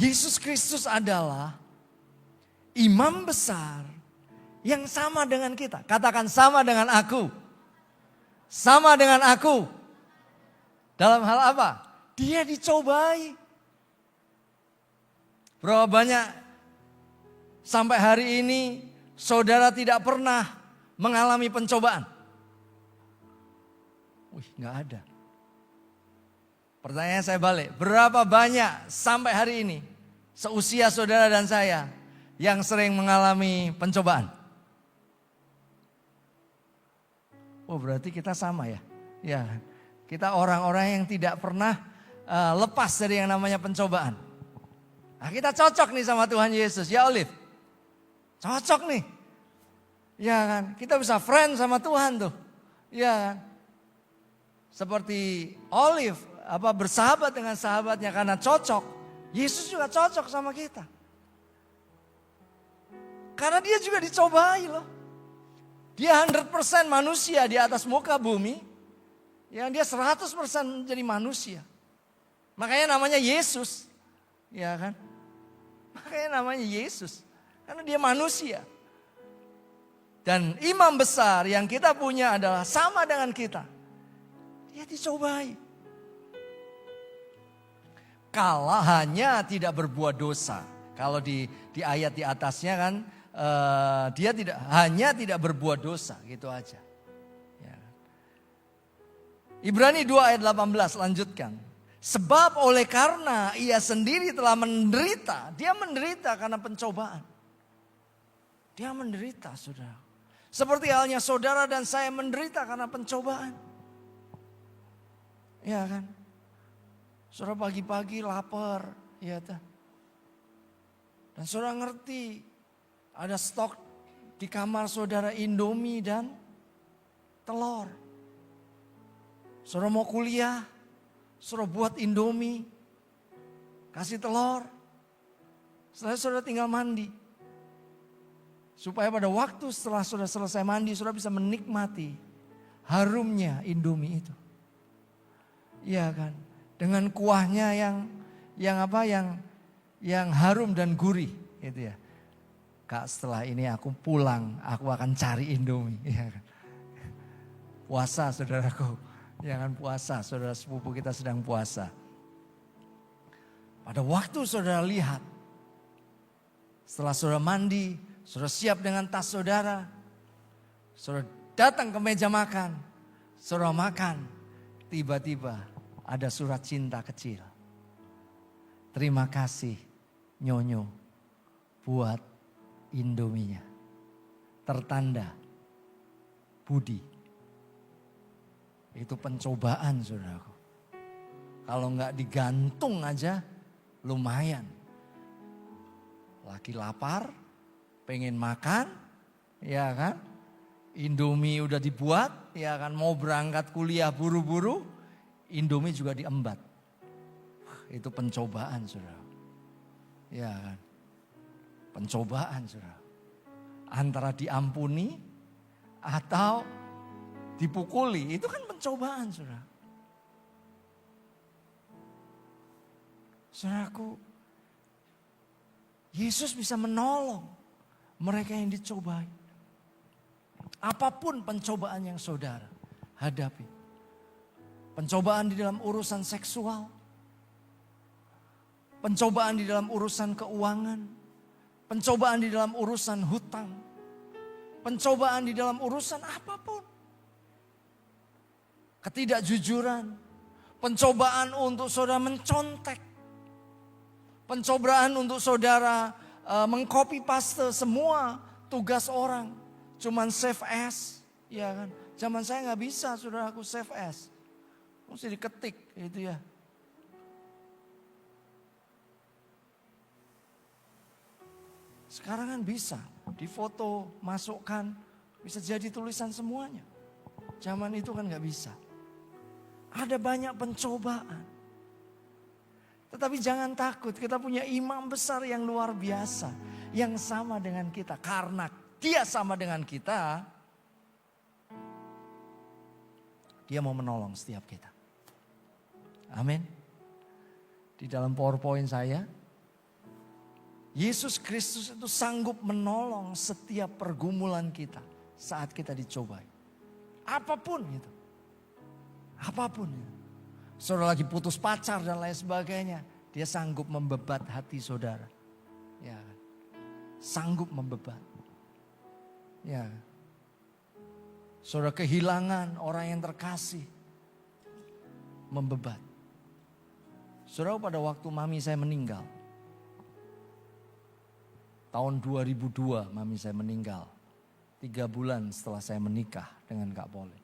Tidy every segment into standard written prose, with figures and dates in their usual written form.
Yesus Kristus adalah imam besar yang sama dengan kita. Katakan sama dengan aku. Sama dengan aku. Dalam hal apa? Dia dicobai. Berapa banyak sampai hari ini saudara tidak pernah mengalami pencobaan? Wih, gak ada. Pertanyaan saya balik, berapa banyak sampai hari ini seusia saudara dan saya yang sering mengalami pencobaan? Oh, berarti kita sama ya. Ya, kita orang-orang yang tidak pernah lepas dari yang namanya pencobaan. Nah, kita cocok nih sama Tuhan Yesus, ya Olive. Cocok nih. Ya kan, kita bisa friend sama Tuhan tuh. Ya kan. Seperti Olive bersahabat dengan sahabatnya karena cocok. Yesus juga cocok sama kita. Karena dia juga dicobai loh. Dia 100% manusia di atas muka bumi. Yang dia 100% menjadi manusia. Makanya namanya Yesus. Ya kan? Makanya namanya Yesus. Karena dia manusia. Dan imam besar yang kita punya adalah sama dengan kita. Dia dicobai. Kalau hanya tidak berbuat dosa. Kalau di ayat di atasnya kan dia tidak berbuat dosa, gitu aja. Ya. Ibrani 2 ayat 18 lanjutkan. Sebab oleh karena ia sendiri telah menderita, dia menderita karena pencobaan. Dia menderita, saudara. Seperti halnya saudara dan saya menderita karena pencobaan. Ya kan? Saudara pagi-pagi lapar, ya kan? Dan saudara ngerti ada stok di kamar saudara Indomie dan telur. Saudara mau kuliah, saudara buat Indomie, kasih telur. Setelah saudara tinggal mandi. Supaya pada waktu setelah saudara selesai mandi, saudara bisa menikmati harumnya Indomie itu. Iya kan? Dengan kuahnya yang harum dan gurih, gitu ya. Kak, setelah ini aku pulang, aku akan cari Indomie. Ya kan? Puasa, saudaraku. Jangan puasa, saudara sepupu kita sedang puasa. Pada waktu saudara lihat, setelah saudara mandi, saudara siap dengan tas saudara, saudara datang ke meja makan, saudara makan, tiba-tiba ada surat cinta kecil. Terima kasih Nyonyo buat Indominya. Tertanda Budi. Itu pencobaan, saudaraku. Kalau enggak digantung aja lumayan. Lagi lapar, pengen makan, ya kan? Indomie udah dibuat, ya kan? Mau berangkat kuliah buru-buru, Indomie juga diembat. Itu pencobaan, saudara. Ya kan? Pencobaan, saudara. Antara diampuni atau dipukuli, itu kan pencobaan, saudara. Saudaraku, Yesus bisa menolong mereka yang dicobai. Apapun pencobaan yang saudara hadapi. Pencobaan di dalam urusan seksual. Pencobaan di dalam urusan keuangan. Pencobaan di dalam urusan hutang. Pencobaan di dalam urusan apapun. Ketidakjujuran. Pencobaan untuk saudara mencontek. Pencobaan untuk saudara mengcopy paste semua tugas orang. Cuman save as. Ya kan? Zaman saya gak bisa, saudara, aku save as. Mesti diketik gitu ya. Sekarang kan bisa, difoto, masukkan, bisa jadi tulisan semuanya. Zaman itu kan gak bisa. Ada banyak pencobaan. Tetapi jangan takut, kita punya imam besar yang luar biasa. Yang sama dengan kita. Karena dia sama dengan kita, dia mau menolong setiap kita. Amin. Di dalam PowerPoint saya, Yesus Kristus itu sanggup menolong setiap pergumulan kita saat kita dicobai. Apapun itu. Apapun itu. Saudara lagi putus pacar dan lain sebagainya. Dia sanggup membebat hati saudara. Ya, sanggup membebat. Ya. Saudara kehilangan orang yang terkasih. Membebat. Saudara, pada waktu mami saya meninggal. Tahun 2002 mami saya meninggal. 3 bulan setelah saya menikah dengan Kak Pole.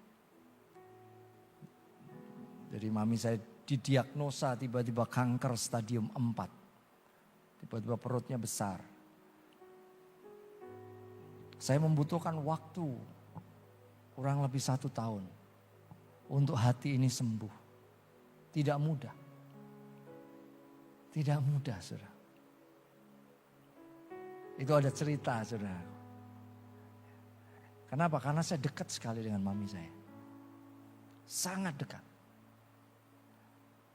Jadi mami saya didiagnosa tiba-tiba kanker stadium 4. Tiba-tiba perutnya besar. Saya membutuhkan waktu kurang lebih 1 tahun untuk hati ini sembuh. Tidak mudah. Tidak mudah, saudara. Itu ada cerita, saudara. Kenapa? Karena saya dekat sekali dengan mami saya. Sangat dekat.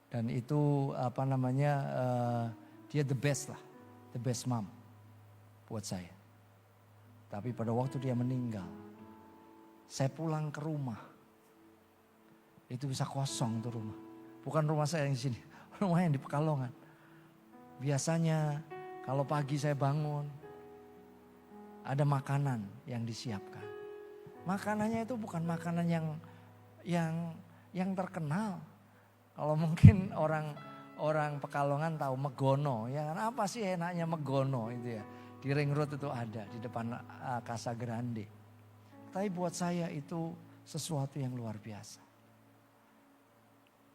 Dan itu dia the best lah. The best mom buat saya. Tapi pada waktu dia meninggal, saya pulang ke rumah. Itu bisa kosong tuh rumah. Bukan rumah saya yang di sini, rumah yang di Pekalongan. Biasanya kalau pagi saya bangun, ada makanan yang disiapkan. Makanannya itu bukan makanan yang terkenal. Kalau mungkin orang Pekalongan tahu megono, ya kan, apa sih enaknya megono itu ya. Di Ring Road itu ada di depan Casa Grande. Tapi buat saya itu sesuatu yang luar biasa.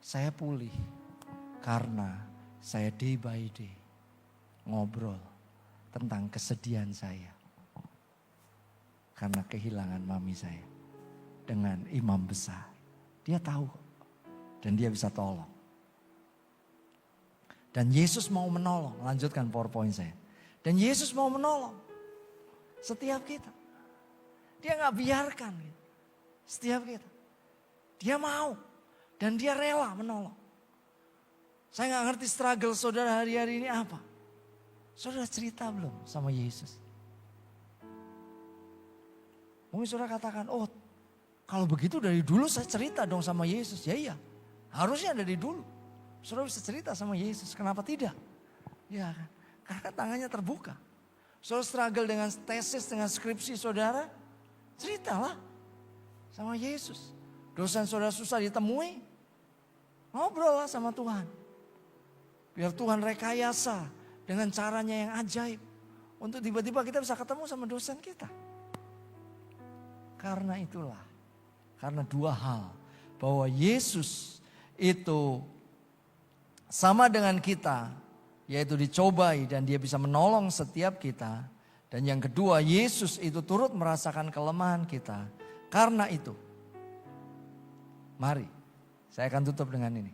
Saya pulih karena saya day by day ngobrol tentang kesedihan saya. Karena kehilangan mami saya dengan imam besar. Dia tahu dan dia bisa tolong. Dan Yesus mau menolong, lanjutkan PowerPoint saya. Dan Yesus mau menolong setiap kita. Dia gak biarkan setiap kita. Dia mau dan dia rela menolong. Saya gak ngerti struggle saudara hari-hari ini apa. Saudara cerita belum sama Yesus? Mungkin saudara katakan, oh kalau begitu dari dulu saya cerita dong sama Yesus. Ya iya, harusnya dari dulu. Saudara bisa cerita sama Yesus, kenapa tidak? Ya kan, karena tangannya terbuka. Saudara struggle dengan tesis, dengan skripsi saudara, ceritalah sama Yesus. Dosen saudara susah ditemui, ngobrol lah sama Tuhan. Biar Tuhan rekayasa dengan caranya yang ajaib. Untuk tiba-tiba kita bisa ketemu sama dosen kita. Karena itulah, karena 2 hal. Bahwa Yesus itu sama dengan kita, yaitu dicobai dan dia bisa menolong setiap kita. Dan yang kedua, Yesus itu turut merasakan kelemahan kita. Karena itu, mari saya akan tutup dengan ini.